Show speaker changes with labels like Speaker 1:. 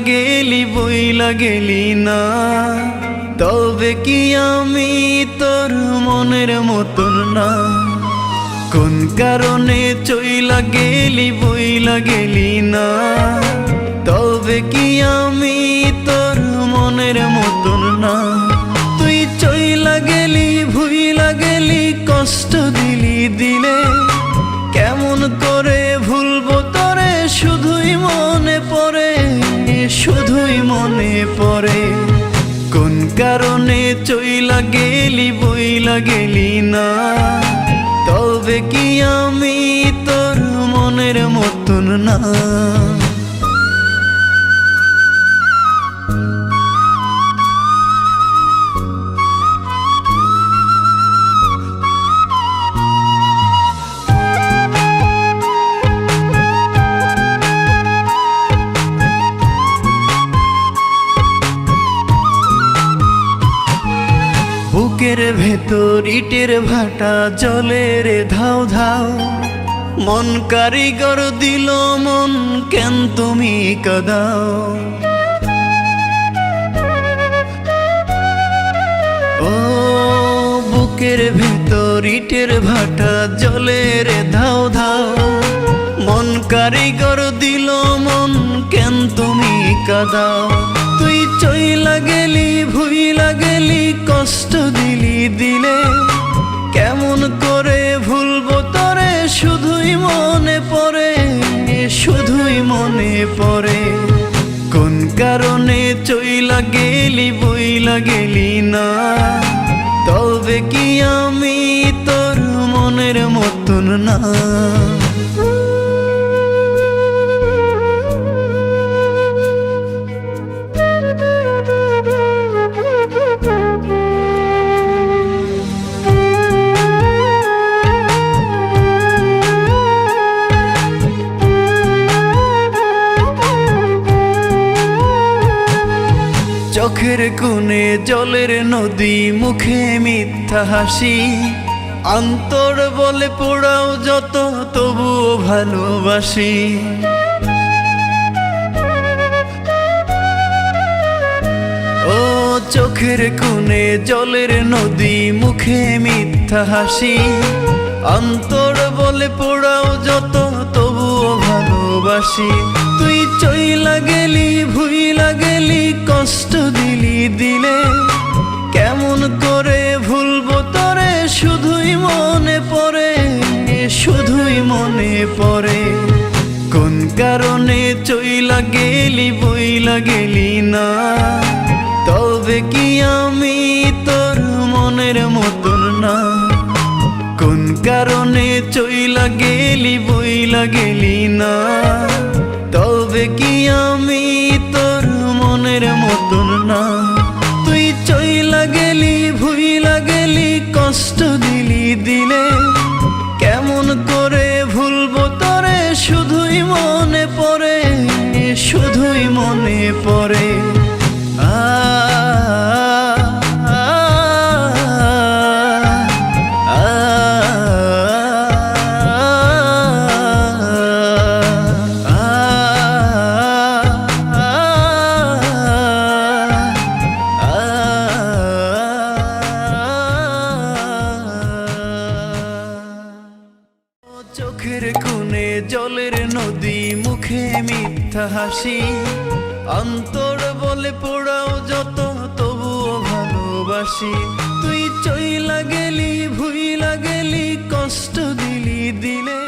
Speaker 1: গেলি বইলা গেলি না, তবে কি আমি তোর মনের মতন না? কোন কারণে চইলা গেলি বইলা গেলি না, তবে কি আমি তোর মনের মতন না? তুই চইলা গেলি ভুইলা গেলি, কষ্ট দিলি দিলে, কেমন করে ভুলবো তোরে? শুধুই মনে পড়ে, শুধুই মনে পড়ে। কোন কারণে চইলা গেলি বইলা গেলি না, তবে কি আমি তোর মনের মতন না? বুকের ভেতর ইটের ভাটা জলে রে ধাও ধাও, মন কারিগর দিল মন, কেন তুমি কাঁদাও? ও বুকের ভেতর ইটের ভাটা জলে রে ধাও ধাও, মন কারিগর দিল মন, কেন তুমি কাঁদাও? তুই চইলা গেলি ভুইলা গেলি, কষ্ট দিলি দিলে, কেমন করে ভুলবো তোরে? শুধুই মনে পড়ে, শুধুই মনে পড়ে। কোন কারণে চইলা গেলি বইলা গেলি না, তবে কি আমি তোর মনের মতন না? চোখের কোণে জলের নদী, মুখে মিথ্যা হাসি, অন্তর বলে পোড়াও যত, তবুও ভালোবাসি। ও চোখের কোণে জলের নদী, মুখে মিথ্যা হাসি, অন্তর বলে পোড়াও যত, তবুও ভালোবাসি। তুই চইলা গেলি ভুইলা গেলি, কষ্ট দিলি দিলে, কেমন করে ভুলবো তোরে? শুধুই মনে পড়ে, শুধুই মনে পড়ে। কোন কারণে চইলা গেলি বইলা গেলি না, তবে কি আমি তোর মনের মতন না? কোন কারণে চইলা গেলি বইলা গেলি না, তবে কি আমি তোর মনের মতন না? তুই চইলা গেলি ভুইলা গেলি, কষ্ট দিলি দিলে, কেমন করে ভুলবো তোরে? শুধুই মনে পড়ে, শুধুই মনে পড়ে। চোখের কোণে জলের নদী, মুখে মিথ্যা হাসি, অন্তর বলে পোড়াও যত, তবুও ভালোবাসি। তুই চইলা গেলি ভুইলা গেলি, কষ্ট দিলি দিলে।